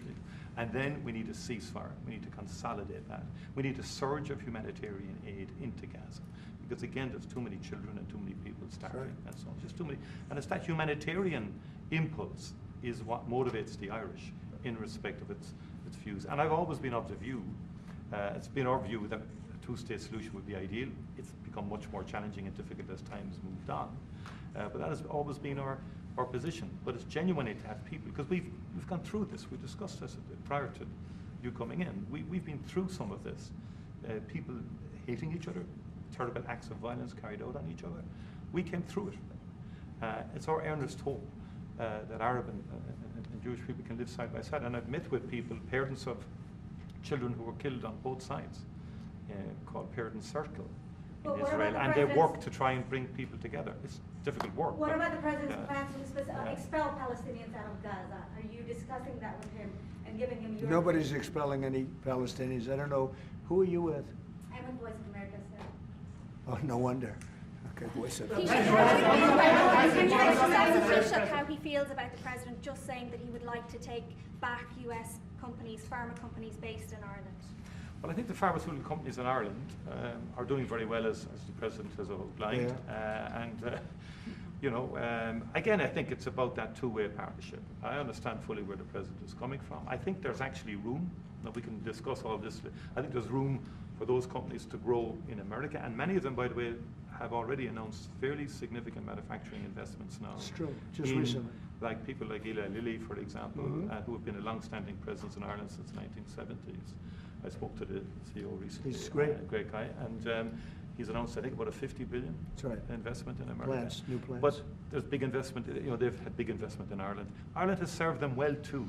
Speaker 2: And then we need a ceasefire. We need to consolidate that. We need a surge of humanitarian aid into Gaza. Because again, there's too many children and too many people starving and so on. Just too many. And it's that humanitarian impulse is what motivates the Irish in respect of its views. And I've always been of the view, it's been our view that a two-state solution would be ideal. It's become much more challenging and difficult as time has moved on. But that has always been our position. But it's genuinely to have people, because we've gone through this. We discussed this prior to you coming in. We've been through some of this. People hating each other, terrible acts of violence carried out on each other. We came through it. It's our earnest hope that Arab and Jewish people can live side by side. And I've met with people, parents of children who were killed on both sides, called Parent Circle
Speaker 6: But
Speaker 2: in
Speaker 6: what
Speaker 2: Israel,
Speaker 6: about the
Speaker 2: and they
Speaker 6: president's-
Speaker 2: work to try and bring people together. It's difficult work.
Speaker 6: What
Speaker 2: but,
Speaker 6: about the president's
Speaker 2: yeah.
Speaker 6: plans to expel Palestinians out of Gaza? Are you discussing that with him and giving him your?
Speaker 1: Nobody's expelling any Palestinians. I don't know, who are you with?
Speaker 6: I'm with Voice of America, sir.
Speaker 1: Oh, no wonder. Okay, Voice of
Speaker 10: Can you just ask Taoiseach how he feels about the president just saying that he would like to take back US companies, pharma companies based in Ireland?
Speaker 2: Well, I think the pharmaceutical companies in Ireland are doing very well, as the President has outlined. Again, I think it's about that two-way partnership. I understand fully where the President is coming from. I think there's actually room, now we can discuss all this, I think there's room for those companies to grow in America, and many of them, by the way, have already announced fairly significant manufacturing investments now.
Speaker 1: It's true, just recently.
Speaker 2: Like people like Eli Lilly, for example, who have been a long-standing presence in Ireland since the 1970s. I spoke to the CEO recently.
Speaker 1: He's great.
Speaker 2: Great guy. And he's announced, I think, about a $50 billion investment in America.
Speaker 1: New plants.
Speaker 2: But there's big investment, they've had big investment in Ireland. Ireland has served them well too,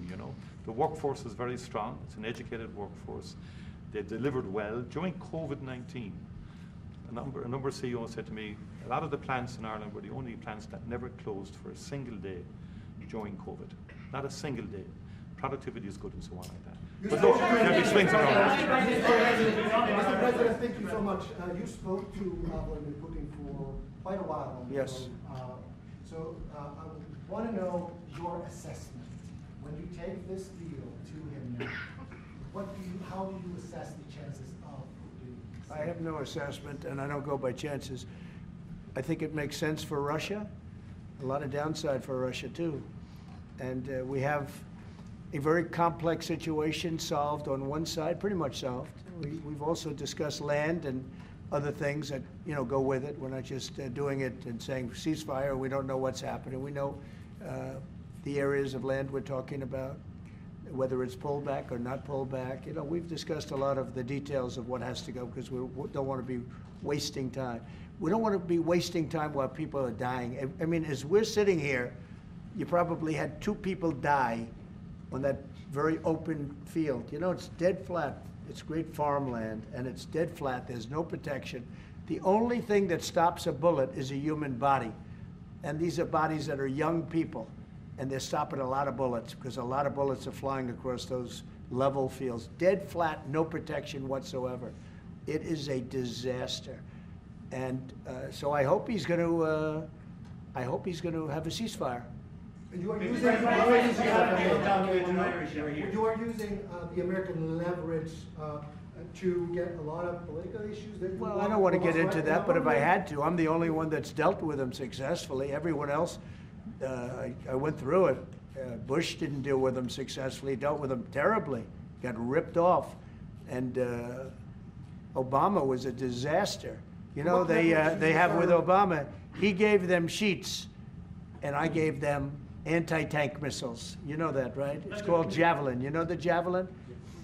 Speaker 2: The workforce is very strong. It's an educated workforce. They've delivered well. During COVID-19, a number of CEOs said to me, a lot of the plants in Ireland were the only plants that never closed for a single day during COVID. Not a single day. Productivity is good and so on like that. But look, there'll be swings around.
Speaker 13: Mr. President, thank you so much. You spoke to Vladimir Putin for quite a while on the
Speaker 1: Yes.
Speaker 13: phone. So I want to know your assessment. When you take this deal to him now, how do you assess the chances of Putin?
Speaker 1: I have no assessment, and I don't go by chances. I think it makes sense for Russia, a lot of downside for Russia too. And we have a very complex situation solved on one side, pretty much solved. We've also discussed land and other things that go with it. We're not just doing it and saying ceasefire. We don't know what's happening. We know the areas of land we're talking about, whether it's pulled back or not pulled back. We've discussed a lot of the details of what has to go because we don't want to be wasting time. We don't want to be wasting time while people are dying. I mean, as we're sitting here, you probably had 2 people die on that very open field. It's dead flat. It's great farmland, and it's dead flat. There's no protection. The only thing that stops a bullet is a human body. And these are bodies that are young people, and they're stopping a lot of bullets because a lot of bullets are flying across those level fields. Dead flat, no protection whatsoever. It is a disaster. And so I hope he's going to have a ceasefire.
Speaker 13: You are using the American leverage to get a lot of political issues.
Speaker 1: Well, I don't want to get into that, but if I had to, I'm the only one that's dealt with them successfully. Everyone else, I went through it. Bush didn't deal with them successfully, dealt with them terribly, got ripped off. And Obama was a disaster. They have with Obama, he gave them sheets, and I gave them anti-tank missiles. You know that, right? It's called Javelin. You know the Javelin?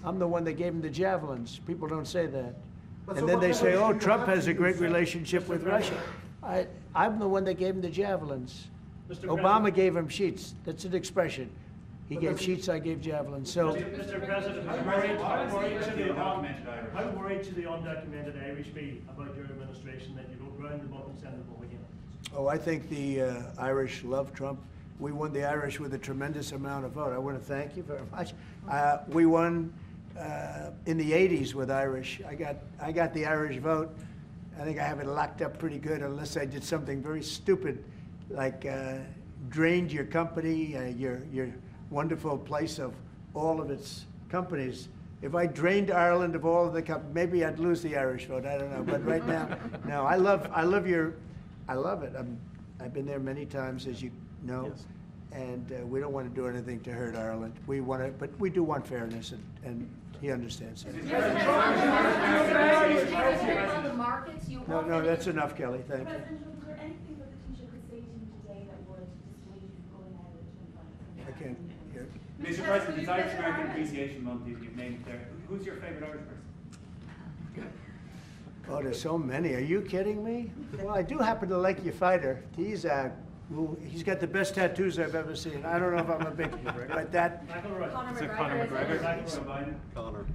Speaker 1: I'm the one that gave them the Javelins. People don't say that. And then they say, oh, Trump has a great relationship with Russia. I'm the one that gave him the Javelins. Obama gave him sheets. That's an expression. He gave sheets, I gave javelins. So,
Speaker 3: Mr. President, how worried should the undocumented Irish be about your administration that you don't round them up and send them home again?
Speaker 1: oh, I think the Irish love Trump. We won the Irish with a tremendous amount of vote. I want to thank you very much. We won in the 80s with Irish. I got the Irish vote. I think I have it locked up pretty good, unless I did something very stupid, like drained your company, your wonderful place of all of its companies. If I drained Ireland of all of the companies, maybe I'd lose the Irish vote. I don't know. But right now, no. I love it. I've been there many times, as you know,
Speaker 2: yes.
Speaker 1: And we don't want to do anything to hurt Ireland. We want to, but we do want fairness, and he understands that. No, that's enough, Kelly. Thank you.
Speaker 14: President, was there anything that the teacher could say to you today that would dissuade you from going ahead with 25%?
Speaker 1: I can't hear.
Speaker 15: Mr. President, it's Irish American Appreciation Month, you've named it there. Who's your favourite Irish person?
Speaker 1: Oh, there's so many. Are you kidding me? Well, I do happen to like your fighter. He's Well, he's got the best tattoos I've ever seen. I don't know if I'm a big, but that,
Speaker 2: Is it Conor McGregor?
Speaker 7: Connor.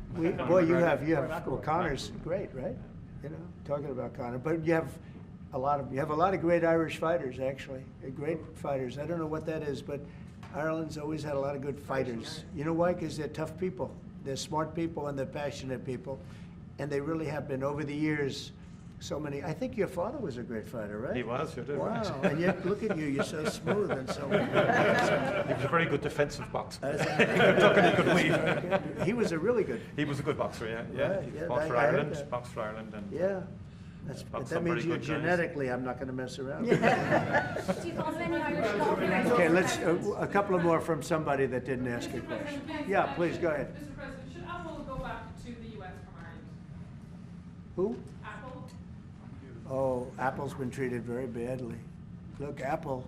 Speaker 1: boy, you have, well, Connor's great, right? You know, talking about Connor, but you have a lot of great Irish fighters, actually, great fighters. I don't know what that is, but Ireland's always had a lot of good fighters. You know why? Because they're tough people. They're smart people and they're passionate people, and they really have been over the years. So many. I think your father was a great fighter, right?
Speaker 2: He was, you did,
Speaker 1: wow.
Speaker 2: right.
Speaker 1: And yet, look at you. You're so smooth and so.
Speaker 2: He was a very good defensive boxer. He could weave.
Speaker 1: He was a really good.
Speaker 2: He was a good boxer, yeah. He fought for
Speaker 1: I heard
Speaker 2: Ireland,
Speaker 1: that.
Speaker 2: boxed for Ireland, and
Speaker 1: Yeah. But that means you're genetically. I'm not going to mess around.
Speaker 10: Do you cause any Irish golfers?
Speaker 1: Okay, let's a couple of more from somebody that didn't ask a question. Yeah, please go ahead.
Speaker 16: Mr. President, should Apple go back to the US from Ireland?
Speaker 1: Who?
Speaker 16: Apple?
Speaker 1: Oh, Apple's been treated very badly. Look, Apple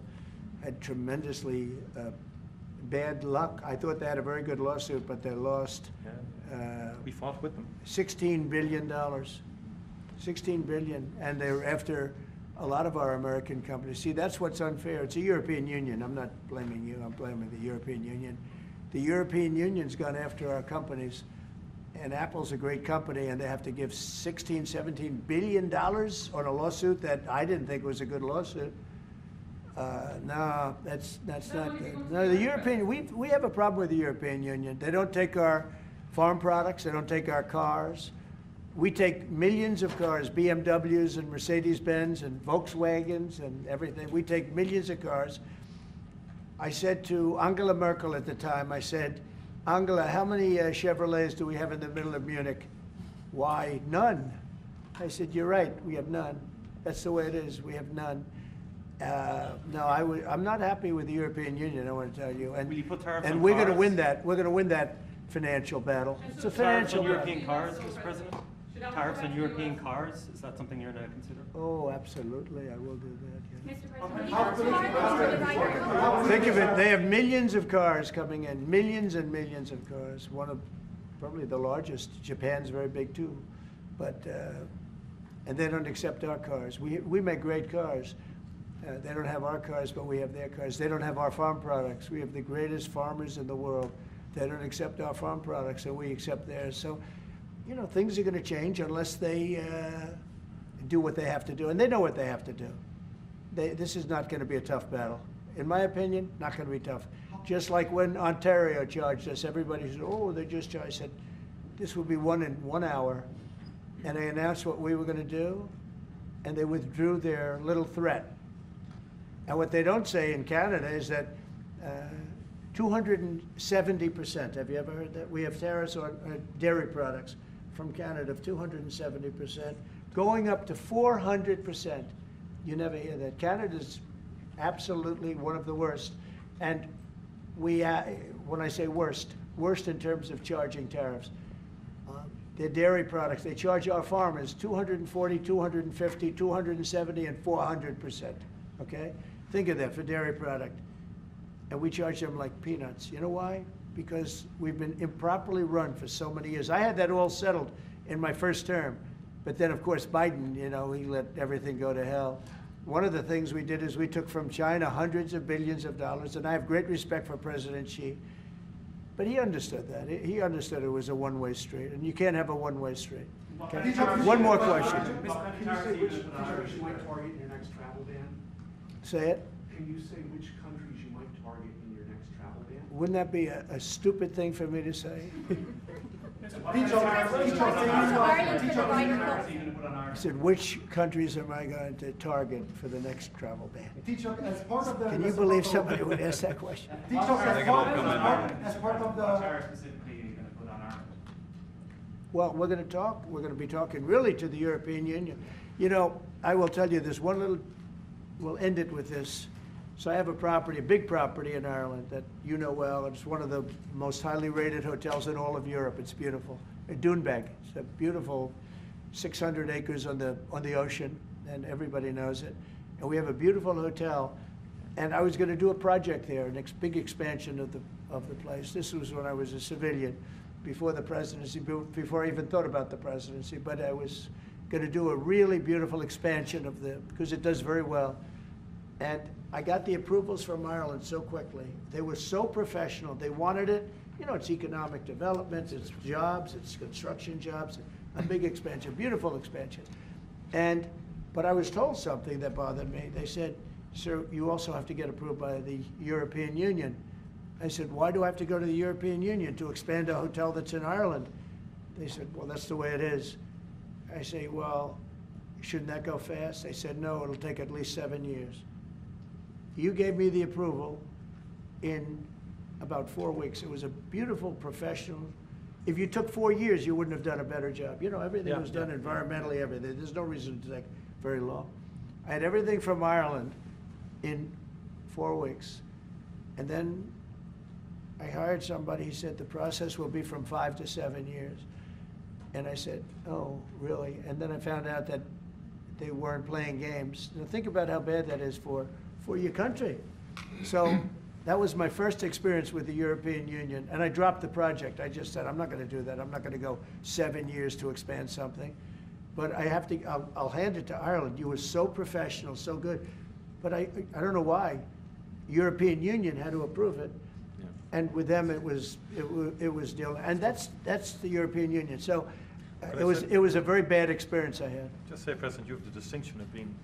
Speaker 1: had tremendously bad luck. I thought they had a very good lawsuit, but they lost
Speaker 2: we fought with them.
Speaker 1: $16 billion. $16 billion, and they're after a lot of our American companies. See, that's what's unfair. It's the European Union. I'm not blaming you. I'm blaming the European Union. The European Union's gone after our companies, and Apple's a great company, and they have to give $16, $17 billion on a lawsuit that I didn't think was a good lawsuit. No, that's not good. No, the European, we have a problem with the European Union. They don't take our farm products. They don't take our cars. We take millions of cars, BMWs and Mercedes-Benz and Volkswagens and everything. We take millions of cars. I said to Angela Merkel at the time, I said, Angela, how many Chevrolets do we have in the middle of Munich? Why, none. I said, you're right, we have none. That's the way it is, we have none. No, I'm not happy with the European Union, I want to tell you. And,
Speaker 15: Will you put tariffs
Speaker 1: and
Speaker 15: on
Speaker 1: we're going to
Speaker 15: cars?
Speaker 1: win that. We're going to win that financial battle. It's a
Speaker 15: Tariffs
Speaker 1: financial
Speaker 15: on
Speaker 1: battle.
Speaker 15: European cars, Mr. President? Tariffs on European cars, is that something you're going to consider?
Speaker 1: Oh, absolutely, I will do that, yeah.
Speaker 10: Mr. President,
Speaker 1: Think of it, they have millions of cars coming in, millions and millions of cars. One of, probably the largest. Japan's very big too. But, and they don't accept our cars. We make great cars. They don't have our cars, but we have their cars. They don't have our farm products. We have the greatest farmers in the world. They don't accept our farm products, and we accept theirs. So, you know, things are going to change unless they do what they have to do. And they know what they have to do. This is not going to be a tough battle. In my opinion, not going to be tough. Just like when Ontario charged us, everybody said, oh, they just charged. I said, this will be won in 1 hour. And they announced what we were going to do, and they withdrew their little threat. And what they don't say in Canada is that 270%, have you ever heard that? We have tariffs on dairy products from Canada of 270%, going up to 400%. You never hear that. Canada's absolutely one of the worst. And we, when I say worst in terms of charging tariffs. Their dairy products, they charge our farmers 240, 250, 270, and 400%, okay? Think of that for dairy product. And we charge them like peanuts. You know why? Because we've been improperly run for so many years. I had that all settled in my first term. But then, of course, Biden, you know, he let everything go to hell. One of the things we did is we took from China hundreds of billions of dollars, and I have great respect for President Xi. But he understood that. He understood it was a one-way street, and you can't have a one-way street. Okay? One more question.
Speaker 17: Can you say which countries you might target in your next travel ban?
Speaker 1: Say it.
Speaker 17: Can you say which countries you might target in your next travel ban?
Speaker 1: Wouldn't that be a stupid thing for me to say? I said, which countries am I going to target for the next travel ban?
Speaker 13: As part of the,
Speaker 1: Can you believe somebody would ask that question?
Speaker 13: as part of the,
Speaker 15: Specifically, you're going to put on Ireland?
Speaker 1: Well, we're going to talk. We're going to be talking really to the European Union. You know, I will tell you this one little, we'll end it with this. So I have a property, a big property in Ireland that you know well. It's one of the most highly rated hotels in all of Europe. It's beautiful. Doonbeg. It's a beautiful 600 acres on the ocean, and everybody knows it. And we have a beautiful hotel. And I was going to do a project there, a big expansion of the place. This was when I was a civilian, before the presidency, before I even thought about the presidency. But I was going to do a really beautiful expansion of because it does very well. And I got the approvals from Ireland so quickly. They were so professional. They wanted it. You know, it's economic development, it's jobs, it's construction jobs, a big expansion, beautiful expansion. But I was told something that bothered me. They said, sir, you also have to get approved by the European Union. I said, why do I have to go to the European Union to expand a hotel that's in Ireland? They said, well, that's the way it is. I say, well, shouldn't that go fast? They said, no, it'll take at least 7 years. You gave me the approval in about 4 weeks. It was a beautiful professional. If you took 4 years, you wouldn't have done a better job. You know, everything was done environmentally, everything. There's no reason to take very long. I had everything from Ireland in 4 weeks. And then I hired somebody. He said the process will be from 5 to 7 years. And I said, oh, really? And then I found out that they weren't playing games. Now think about how bad that is for your country. So that was my first experience with the European Union. And I dropped the project. I just said, I'm not going to do that. I'm not going to go 7 years to expand something. But I have to, I'll hand it to Ireland. You were so professional, so good. But I don't know why. European Union had to approve it. And with them, it was deal, and that's the European Union. So it was a very bad experience I had.
Speaker 2: Just say, President, you have the distinction of being,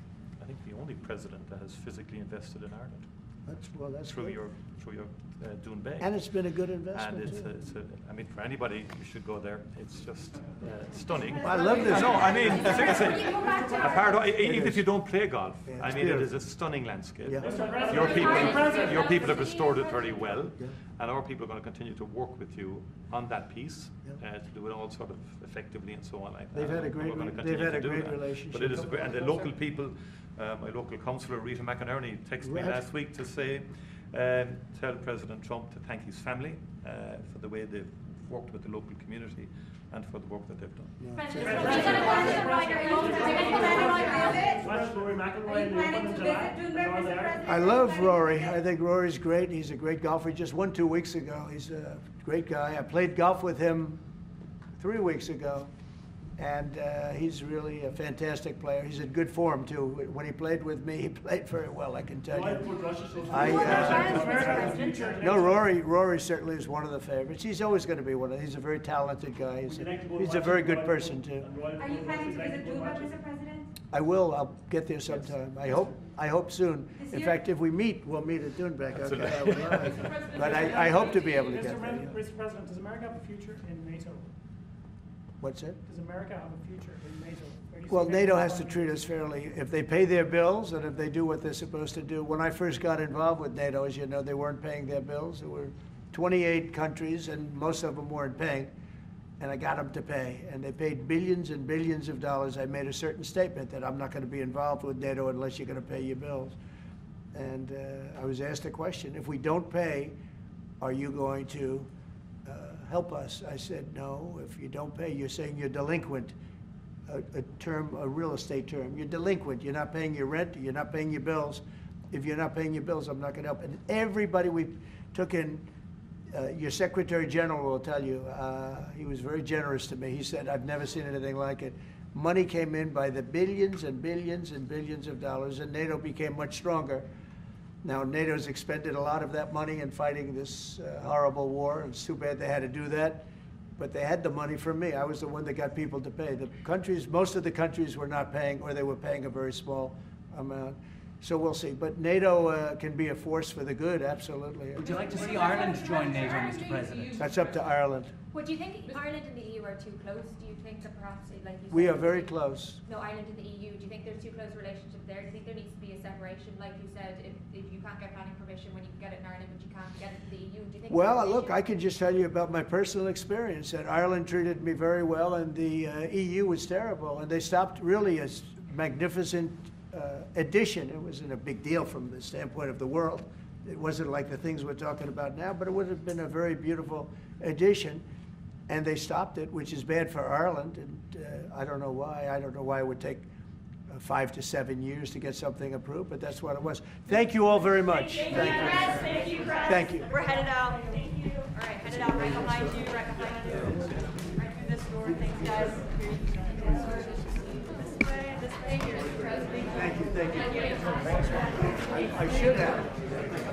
Speaker 2: I think, the only president that has physically invested in Ireland.
Speaker 1: That's
Speaker 2: through
Speaker 1: good.
Speaker 2: your Dún Bay.
Speaker 1: And it's been a good investment
Speaker 2: And I mean, for anybody, you should go there. It's just stunning.
Speaker 1: I love this.
Speaker 2: No, I mean, seriously, even if you don't play golf,
Speaker 1: Yeah,
Speaker 2: I
Speaker 1: it's
Speaker 2: mean, it
Speaker 1: beautiful.
Speaker 2: is a stunning landscape.
Speaker 1: Yeah.
Speaker 2: Your people have restored it very well, and our people are going to continue to work with you on that piece to do it all sort of effectively and so on like that.
Speaker 1: They've had a great
Speaker 2: And we're going to
Speaker 1: they've
Speaker 2: continue
Speaker 1: had
Speaker 2: to
Speaker 1: a
Speaker 2: do
Speaker 1: great
Speaker 2: that.
Speaker 1: relationship.
Speaker 2: But it is, and the local people, my local councillor Rita McInerney texted me
Speaker 1: Right.
Speaker 2: last week to say, tell President Trump to thank his family for the way they've worked with the local community and for the work that they've done.
Speaker 1: I love Rory. I think Rory's great. He's a great golfer. He just won 2 weeks ago. He's a great guy. I played golf with him 3 weeks ago, and he's really a fantastic player. He's in good form, too. When he played with me, he played very well, I can tell you. No, Rory certainly is one of the favorites. He's always going to be one of them. He's a very talented guy. He's a very good person, too.
Speaker 6: Are you planning to visit Dubai, Mr. President?
Speaker 1: I will. I'll get there sometime. I hope soon. In fact, if we meet, we'll meet at Doonbeck. Okay, I would love it. But I hope to be able to get there.
Speaker 3: Mr. President, does America have a future in NATO?
Speaker 1: What's it?
Speaker 3: Does America have a future in NATO? Where do you see
Speaker 1: Well, NATO has to
Speaker 3: developing?
Speaker 1: treat us fairly. If they pay their bills and if they do what they're supposed to do. When I first got involved with NATO, as you know, they weren't paying their bills. There were 28 countries and most of them weren't paying. And I got them to pay. And they paid billions and billions of dollars. I made a certain statement that I'm not going to be involved with NATO unless you're going to pay your bills. And I was asked a question, if we don't pay, are you going to help us? I said, no, if you don't pay, you're saying you're delinquent, a real estate term. You're delinquent, you're not paying your rent, you're not paying your bills. If you're not paying your bills, I'm not gonna help. And everybody we took in, your Secretary General will tell you, he was very generous to me. He said, I've never seen anything like it. Money came in by the billions and billions and billions of dollars, and NATO became much stronger. Now, NATO's expended a lot of that money in fighting this horrible war. It's too bad they had to do that, but they had the money from me. I was the one that got people to pay. The countries, most of the countries were not paying, or they were paying a very small amount. So we'll see. But NATO can be a force for the good, absolutely.
Speaker 4: Would you like to see Ireland join NATO, Mr. President?
Speaker 1: That's up to Ireland.
Speaker 8: Well, do you think Ireland and the EU are too close? Do you think that perhaps, like you said,
Speaker 1: We are very close.
Speaker 8: No, Ireland and the EU. Do you think there's too close a relationship there? Do you think there needs to be a separation, like you said, if you can't get planning permission when you can get it in Ireland, but you can't get it in the EU? Do you think?
Speaker 1: Well,
Speaker 8: there's an
Speaker 1: look,
Speaker 8: issue?
Speaker 1: I can just tell you about my personal experience. That Ireland treated me very well, and the EU was terrible, and they stopped really a magnificent addition. It wasn't a big deal from the standpoint of the world. It wasn't like the things we're talking about now, but it would have been a very beautiful addition. And they stopped it, which is bad for Ireland, and I don't know why. I don't know why it would take 5 to 7 years to get something approved, but that's what it was. Thank you all very much.
Speaker 10: Thank you.
Speaker 1: Thank you.
Speaker 10: We're headed out. Thank you. All right, headed out right behind you, right behind you. Right through this door. Thanks, guys. This way, this way.
Speaker 1: Thank you. I should have.